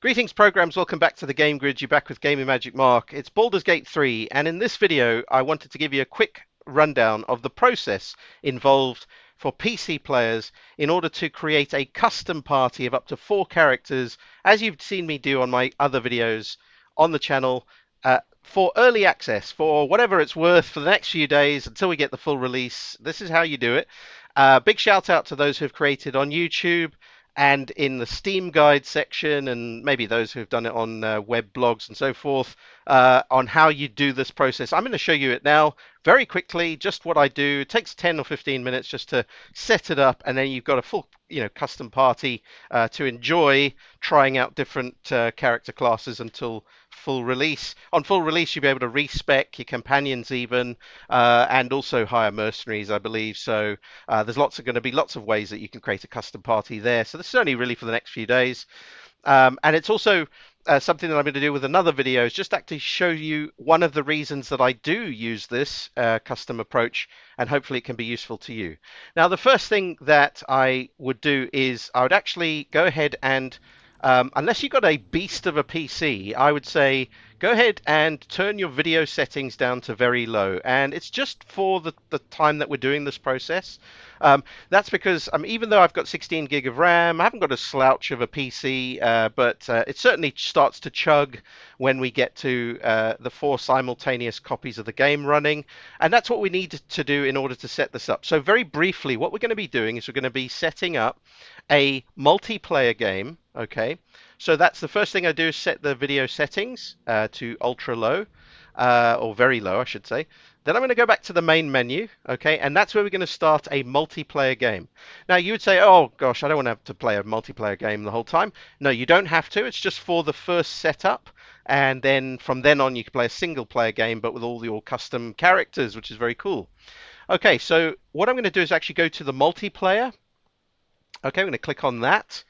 Greetings programs, welcome back to the Game Grid. You're back with Gaming Magic Mark. It's Baldur's Gate 3, and in this video I wanted to give you a quick rundown of the process involved for PC players in order to create a custom party of up to 4 characters, as you've seen me do on my other videos on the channel, for early access, for whatever it's worth for the next few days until we get the full release. This is how you do it. Big shout out to those who've created on YouTube and in the Steam guide section, and maybe those who've done it on web blogs and so forth, on how you do this process. I'm going to show you it now very quickly, just what I do. It takes 10 or 15 minutes just to set it up, and then you've got a full, custom party to enjoy trying out different character classes until full release. On full release, you'll be able to respec your companions even, and also hire mercenaries, I believe. So there's going to be lots of ways that you can create a custom party there. So this is only really for the next few days. And it's also something that I'm going to do with another video, is just actually show you one of the reasons that I do use this custom approach, and hopefully it can be useful to you. Now, the first thing that I would do is I would actually go ahead and, unless you've got a beast of a PC, I would say go ahead and turn your video settings down to very low. And it's just for the time that we're doing this process. That's because even though I've got 16 gig of RAM, I haven't got a slouch of a PC, but it certainly starts to chug when we get to the 4 simultaneous copies of the game running. And that's what we need to do in order to set this up. So very briefly, what we're going to be doing is we're going to be setting up a multiplayer game. Okay, so that's the first thing I do, is set the video settings to ultra low, or very low, I should say. Then I'm going to go back to the main menu, okay, and that's where we're going to start a multiplayer game. Now, you would say, oh gosh, I don't want to have to play a multiplayer game the whole time. No, you don't have to. It's just for the first setup, and then from then on you can play a single player game, but with all your custom characters, which is very cool. Okay, so what I'm going to do is actually go to the multiplayer. Okay, I'm going to click on that.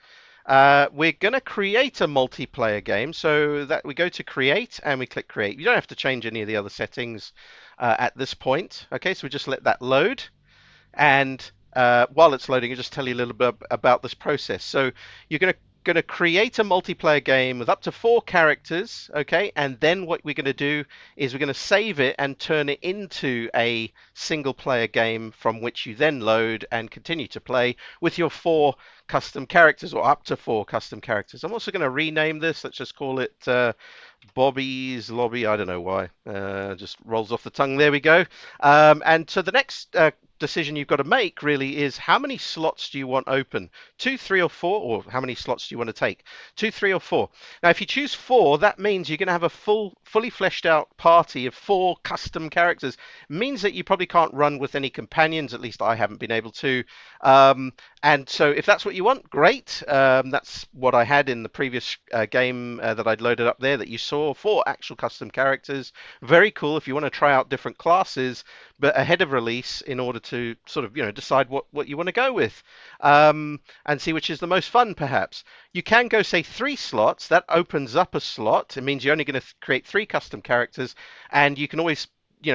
We're going to create a multiplayer game, so that we go to create and we click create. You don't have to change any of the other settings at this point. Okay, so we just let that load, and while it's loading, I'll just tell you a little bit about this process. So you're going to create a multiplayer game with up to 4 characters, okay, and then what we're going to do is we're going to save it and turn it into a single player game from which you then load and continue to play with your 4 custom characters, or up to 4 custom characters. I'm also going to rename this. Let's just call it Bobby's Lobby. I don't know why. Just rolls off the tongue. There we go. And so the next decision you've got to make really is, how many slots do you want open? 2, 3, or 4, or how many slots do you want to take? 2, 3, or 4. Now, if you choose 4, that means you're going to have a fully fleshed out party of 4 custom characters. It means that you probably can't run with any companions. At least I haven't been able to. And so if that's what you want, great. That's what I had in the previous game that I'd loaded up there that you saw, 4 actual custom characters. Very cool if you want to try out different classes, but ahead of release, in order to sort of, decide what you want to go with, and see which is the most fun, perhaps. You can go, say, 3 slots. That opens up a slot. It means you're only going to create 3 custom characters, and you can always,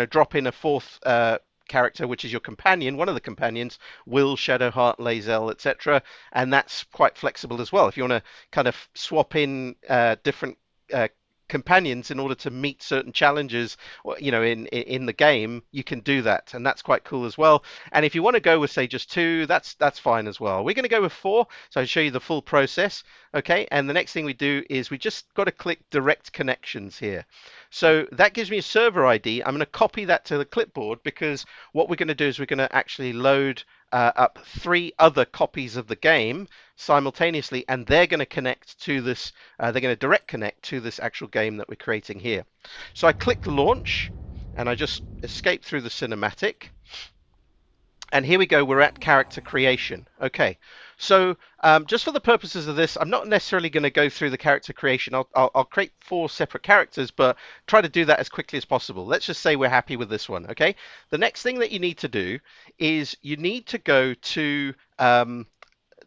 drop in a 4th character, which is your companion, one of the companions, Will, Shadowheart, Lae'zel, etc. And that's quite flexible as well. If you want to kind of swap in different companions in order to meet certain challenges, in the game, you can do that, and that's quite cool as well. And if you want to go with, say, just 2, that's fine as well. We're going to go with 4, so I'll show you the full process. Okay, and the next thing we do is we just got to click direct connections here. So that gives me a server ID. I'm going to copy that to the clipboard, because what we're going to do is we're going to actually load up 3 other copies of the game simultaneously, and they're going to connect to this. They're going to direct connect to this actual game that we're creating here. So I click launch, and I just escape through the cinematic. And here we go, we're at character creation. Okay, so just for the purposes of this, I'm not necessarily going to go through the character creation. I'll create 4 separate characters, but try to do that as quickly as possible. Let's just say we're happy with this one, okay? The next thing that you need to do is you need to go to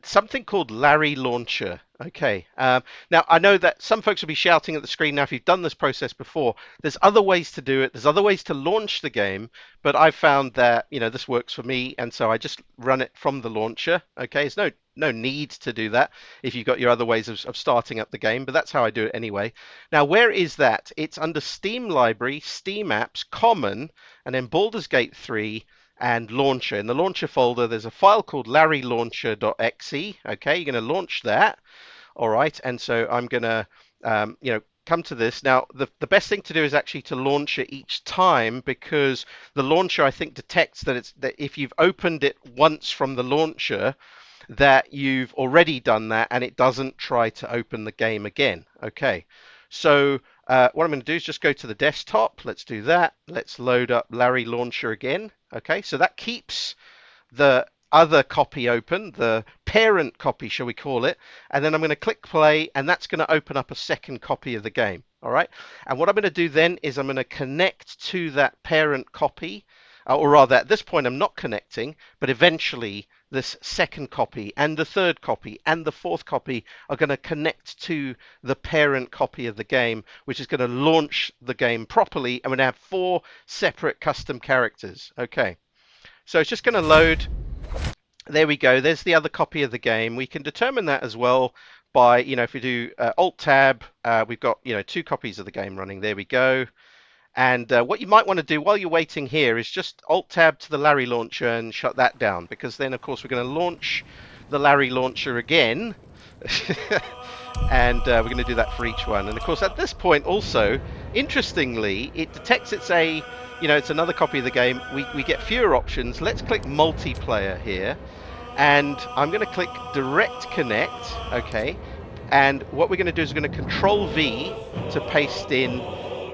something called Larry Launcher. Okay. Now, I know that some folks will be shouting at the screen now if you've done this process before. There's other ways to do it. There's other ways to launch the game, but I've found that, this works for me, and so I just run it from the launcher. Okay. There's no need to do that if you've got your other ways of starting up the game, but that's how I do it anyway. Now, where is that? It's under Steam Library, Steam Apps, Common, and then Baldur's Gate 3 and Launcher. In the Launcher folder, there's a file called larrylauncher.exe. Okay, you're going to launch that. All right, and so I'm going to, come to this. Now, the best thing to do is actually to launch it each time, because the launcher, I think, detects that if you've opened it once from the launcher, that you've already done that, and it doesn't try to open the game again. Okay, so what I'm going to do is just go to the desktop. Let's do that. Let's load up Larry Launcher again. Okay, so that keeps the other copy open, the parent copy, shall we call it, and then I'm going to click play, and that's going to open up a second copy of the game. All right, and what I'm going to do then is I'm going to connect to that parent copy, or rather at this point I'm not connecting, but eventually this second copy and the third copy and the fourth copy are going to connect to the parent copy of the game, which is going to launch the game properly, and we're going to have 4 separate custom characters. Okay, so it's just going to load. There we go. There's the other copy of the game. We can determine that as well by, if we do Alt Tab, we've got, 2 copies of the game running. There we go. And what you might want to do while you're waiting here is just Alt Tab to the Larry Launcher and shut that down, because then, of course, we're going to launch the Larry Launcher again. And we're going to do that for each one. And of course, at this point also, interestingly, it detects it's another copy of the game. We get fewer options. Let's click multiplayer here. And I'm going to click direct connect. Okay. And what we're going to do is we're going to control V to paste in,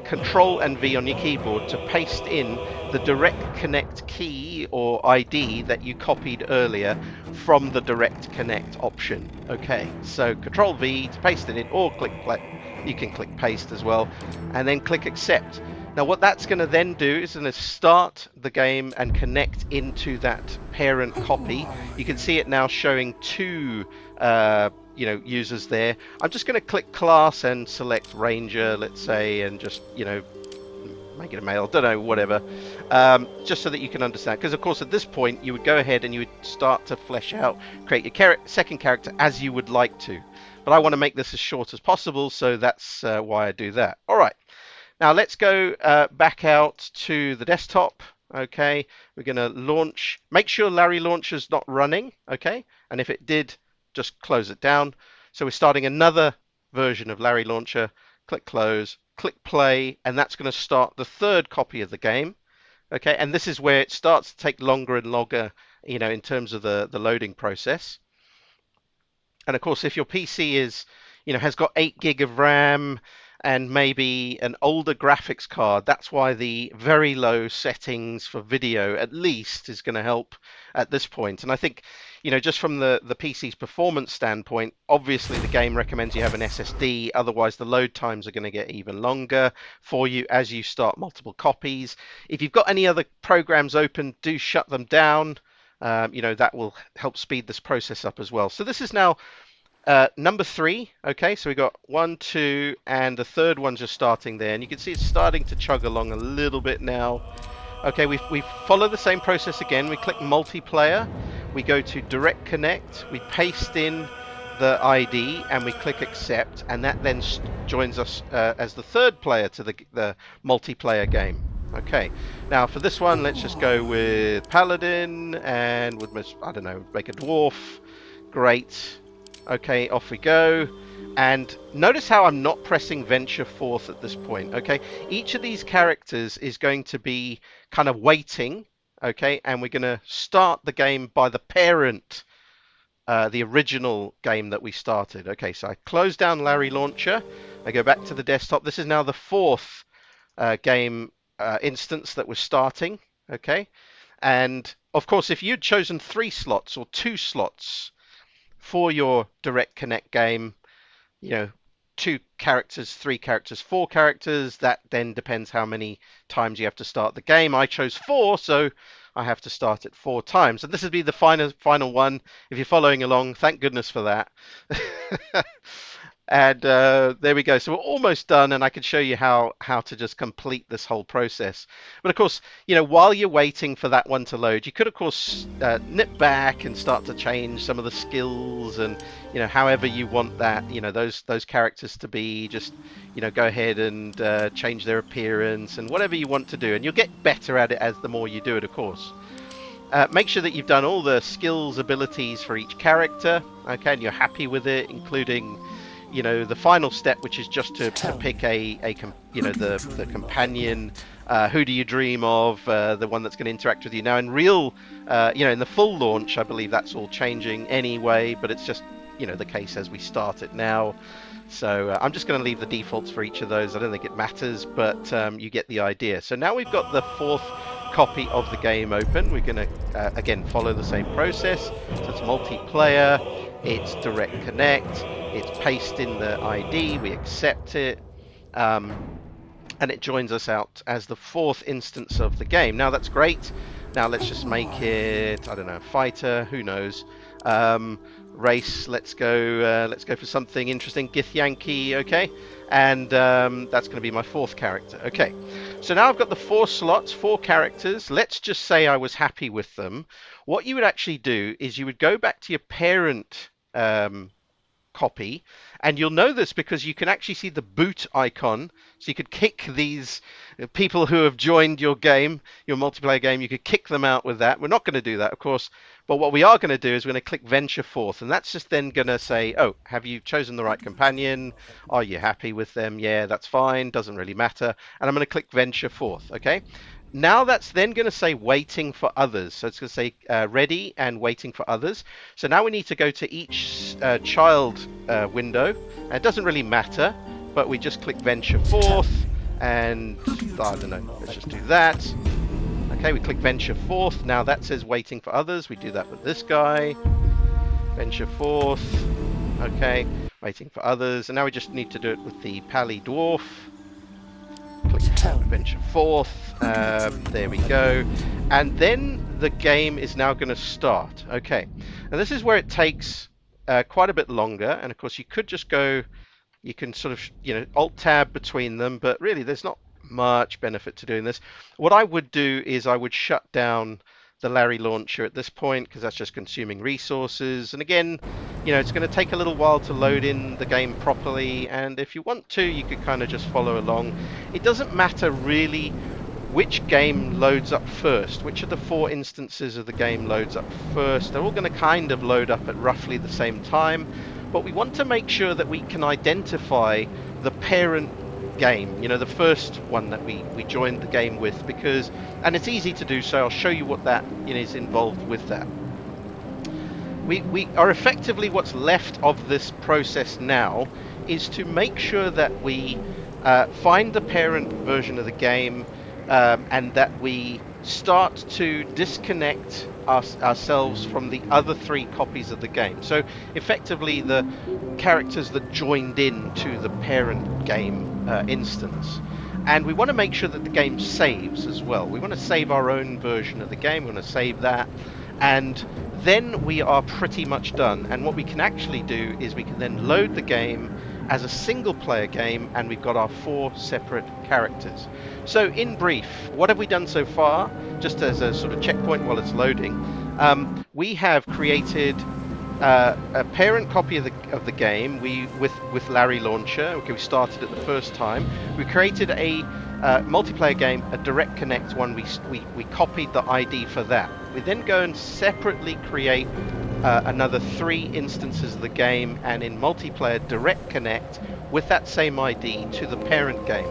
control and V on your keyboard to paste in the direct connect key or ID that you copied earlier from the direct connect option. Okay, so control V to paste it in, or click play. You can click paste as well, and then click accept. Now what that's going to then do is going to start the game and connect into that parent copy. You can see it now showing 2 users there. I'm just going to click class and select Ranger, let's say, and just, make it a male, don't know, whatever, just so that you can understand. Because, of course, at this point, you would go ahead and you would start to flesh out, create your second character as you would like to. But I want to make this as short as possible, so that's why I do that. All right. Now, let's go back out to the desktop. Okay. We're going to launch. Make sure Larry Launcher's not running. Okay. And if it did, just close it down. So we're starting another version of Larry Launcher. Click close, click play, and that's going to start the third copy of the game. Okay, and this is where it starts to take longer and longer, in terms of the loading process. And of course, if your PC has got 8 gig of RAM and maybe an older graphics card, that's why the very low settings for video at least is going to help at this point. And I think, just from the PC's performance standpoint, obviously the game recommends you have an SSD, otherwise the load times are going to get even longer for you as you start multiple copies. If you've got any other programs open, do shut them down. That will help speed this process up as well. So this is now number 3. Okay, so we got 1, 2, and the third one's just starting there, and you can see it's starting to chug along a little bit now. Okay, we follow the same process again. We click multiplayer, we go to direct connect, we paste in the ID, and we click accept, and that then joins us as the third player to the multiplayer game. Okay, now for this one, let's just go with Paladin, and I don't know, make a dwarf. Great. Okay, off we go. And notice how I'm not pressing venture forth at this point. Okay, each of these characters is going to be kind of waiting. Okay, and we're going to start the game by the parent, the original game that we started. Okay, so I close down Larry Launcher. I go back to the desktop. This is now the 4th game instance that we're starting. Okay, and of course, if you'd chosen 3 slots or 2 slots for your direct connect game, 2 characters, 3 characters, 4 characters, that then depends how many times you have to start the game. I chose 4, so I have to start it 4 times. And this would be the final one. If you're following along, thank goodness for that. And there we go. So we're almost done, and I can show you how to just complete this whole process. But of course, while you're waiting for that one to load, you could of course nip back and start to change some of the skills, and however you want that, those characters to be. Just go ahead and change their appearance and whatever you want to do, and you'll get better at it as the more you do it, of course. Make sure that you've done all the skills, abilities for each character, okay, and you're happy with it, including, the final step, which is just to pick the companion. Who do you dream of? The one that's going to interact with you. Now, in in the full launch, I believe that's all changing anyway, but it's just, the case as we start it now. So I'm just going to leave the defaults for each of those. I don't think it matters, but you get the idea. So now we've got the 4th copy of the game open. We're going to, again, follow the same process. So it's multiplayer, it's direct connect, it's paste in the ID, we accept it, and it joins us out as the 4th instance of the game. Now that's great. Now let's just make it, I don't know, fighter, who knows. Race, let's go for something interesting. Githyanki, okay, and that's going to be my 4th character. Okay, so now I've got the 4 slots, 4 characters. Let's just say I was happy with them. What you would actually do is you would go back to your parent copy, and you'll know this because you can actually see the boot icon. So you could kick these people who have joined your game, your multiplayer game. You could kick them out with that. We're not going to do that, of course, but what we are going to do is we're going to click venture forth, and that's just then going to say, oh, have you chosen the right companion? Are you happy with them? Yeah, that's fine, doesn't really matter. And I'm going to click venture forth. Okay, now that's then going to say waiting for others. So it's going to say ready and waiting for others. So now we need to go to each child window. And it doesn't really matter, but we just click venture forth, and I don't know, let's just do that. Okay, we click venture forth. Now that says waiting for others. We do that with this guy. Venture forth. Okay, waiting for others. And now we just need to do it with the pally dwarf. Click venture forth. There we go. And then the game is now going to start. Okay, and this is where it takes quite a bit longer. And of course, you could just go, you can sort of, alt tab between them, but really there's not much benefit to doing this. What I would do is I would shut down the Larry launcher at this point, because that's just consuming resources. And again, it's going to take a little while to load in the game properly, and if you want to, you could kind of just follow along. It doesn't matter really which game loads up first, which of the 4 instances of the game loads up first. They're all going to kind of load up at roughly the same time, but we want to make sure that we can identify the parent game, the first one that we joined the game with, and it's easy to do so. I'll show you what that is involved with that. We are effectively, what's left of this process now is to make sure that we find the parent version of the game, and that we start to disconnect ourselves from the other 3 copies of the game. So effectively the characters that joined in to the parent game instance. And we want to make sure that the game saves as well. We want to save our own version of the game. We want to save that, and then we are pretty much done. And what we can actually do is we can then load the game as a single player game, and we've got our 4 separate characters. So in brief, what have we done so far? Just as a sort of checkpoint while it's loading, we have created a parent copy of the game. With Larry launcher. Okay, we started it the first time. We created a multiplayer game, a direct connect one. We copied the ID for that. We then go and separately create another 3 instances of the game, and in multiplayer direct connect with that same ID to the parent game.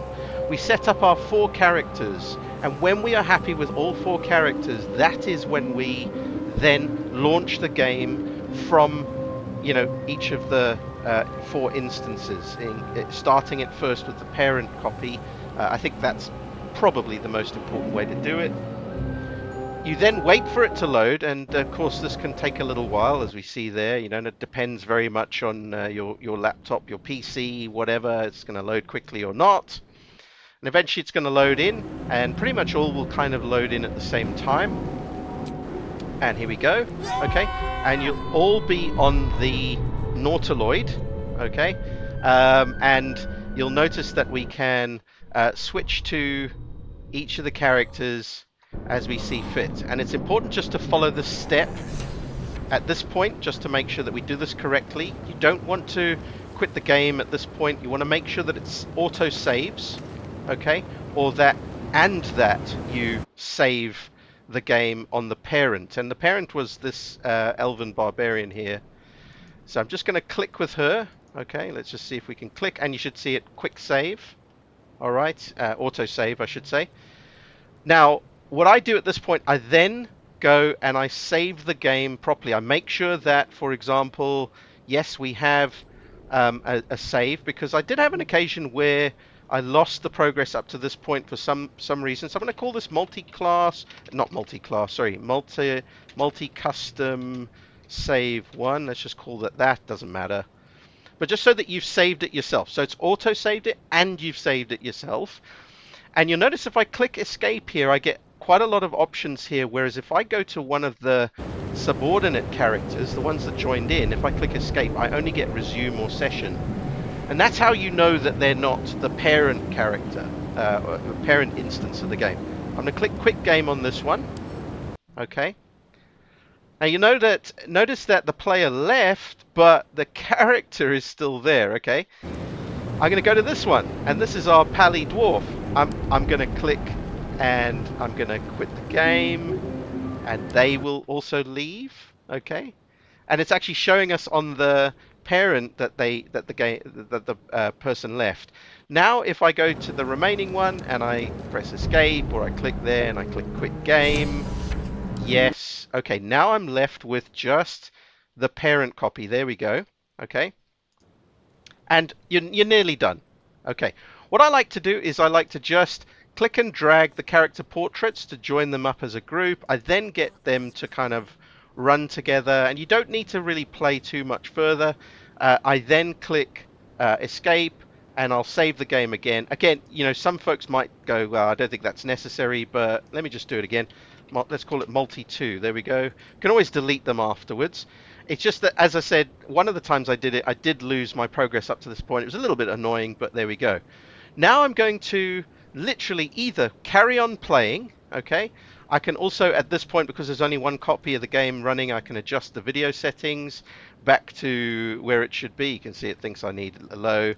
We set up our 4 characters, and when we are happy with all 4 characters, that is when we then launch the game from each of the 4 instances, starting it first with the parent copy. I think that's probably the most important way to do it. You then wait for it to load, and of course this can take a little while, as we see there, and it depends very much on your laptop, your PC, whatever. It's going to load quickly or not. And eventually it's going to load in, and pretty much all will kind of load in at the same time. And here we go. Okay, and you'll all be on the Nautiloid. Okay, and you'll notice that we can switch to each of the characters as we see fit. And it's important just to follow the step at this point, just to make sure that we do this correctly. You don't want to quit the game at this point. You want to make sure that it's auto saves, okay, or that you save the game on the parent. And the parent was this elven barbarian here. So I'm just going to click with her. Okay, let's just see if we can click, and you should see it quick save. All right, auto save, I should say. Now, what I do at this point, I then go and I save the game properly. I make sure that, for example, yes, we have a save, because I did have an occasion where I lost the progress up to this point for some reason. So I'm going to call this multi-class, not multi-class, sorry, multi-custom save one. Let's just call that that. Doesn't matter. But just so that you've saved it yourself. So it's auto-saved it and you've saved it yourself. And you'll notice if I click escape here, I get quite a lot of options here. Whereas if I go to one of the subordinate characters, the ones that joined in, if I click escape, I only get resume or session. And that's how you know that they're not the parent character, or the parent instance of the game. I'm going to click quit game on this one. Okay. Now you know that, notice that the player left, but the character is still there. Okay. I'm going to go to this one, and this is our Pally Dwarf. I'm going to click, and I'm going to quit the game, and they will also leave. Okay, and it's actually showing us on the parent that the person left. Now, if I go to the remaining one and I press escape, or I click there and I click quit game, yes. Okay, now I'm left with just the parent copy. There we go. Okay. And you're nearly done. Okay, what I like to do is I like to just click and drag the character portraits to join them up as a group. I then get them to kind of run together, and you don't need to really play too much further. I then click escape, and I'll save the game again. Again, you know, some folks might go, well, I don't think that's necessary, but let me just do it again. Let's call it multi-2. There we go. You can always delete them afterwards. It's just that, as I said, one of the times I did it, I did lose my progress up to this point. It was a little bit annoying, but there we go. Now I'm going to literally either carry on playing, okay? I can also, at this point, because there's only one copy of the game running, I can adjust the video settings back to where it should be. You can see it thinks I need a low,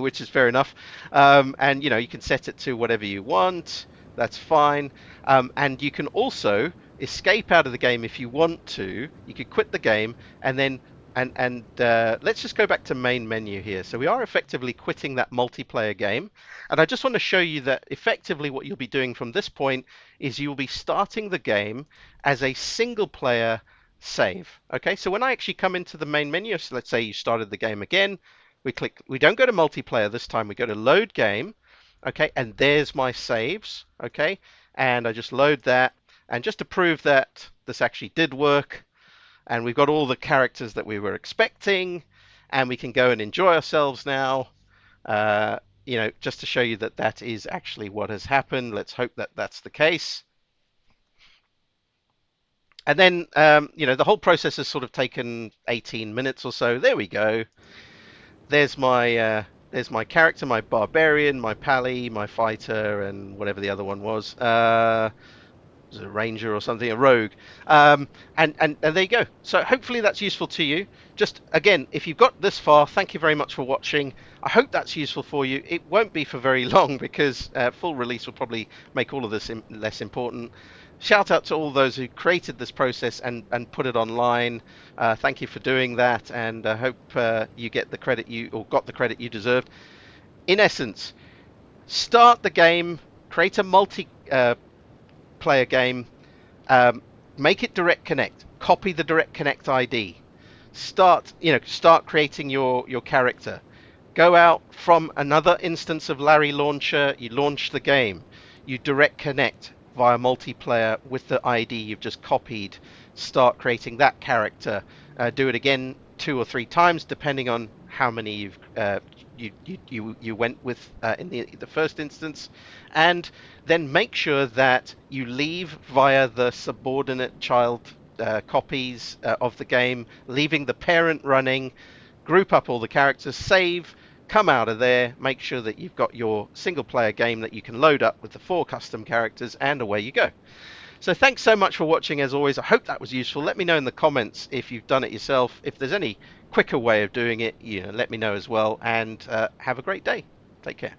which is fair enough. And, you know, you can set it to whatever you want. That's fine. And you can also escape out of the game if you want to. You could quit the game, and then let's just go back to main menu here. So we are effectively quitting that multiplayer game, and I just want to show you that effectively what you'll be doing from this point is you'll be starting the game as a single player save. Okay, so when I actually come into the main menu, so let's say you started the game again, we don't go to multiplayer this time, we go to load game. Okay, and there's my saves. Okay, and I just load that, and just to prove that this actually did work, and we've got all the characters that we were expecting, and we can go and enjoy ourselves now. You know, just to show you that that is actually what has happened. Let's hope that that's the case. And then, you know, the whole process has sort of taken 18 minutes or so. There we go. There's my character, my barbarian, my pally, my fighter, and whatever the other one was. Was it a ranger or something, a rogue, and there you go. So hopefully that's useful to you. Just again, if you've got this far, thank you very much for watching. I hope that's useful for you. It won't be for very long, because full release will probably make all of this less important. Shout out to all those who created this process and put it online. Thank you for doing that, and I hope you get the credit got the credit you deserved. In essence, start the game, create a multi player game, make it direct connect, copy the direct connect ID, start creating your character, go out from another instance of Larry Launcher, you launch the game, you direct connect via multiplayer with the ID you've just copied, start creating that character, do it again 2 or 3 times, depending on how many you went with in the first instance, and then make sure that you leave via the subordinate child copies of the game, leaving the parent running, group up all the characters, save, come out of there, make sure that you've got your single player game that you can load up with the 4 custom characters, and away you go. So thanks so much for watching. As always, I hope that was useful. Let me know in the comments if you've done it yourself. If there's any quicker way of doing it, let me know as well. And have a great day. Take care.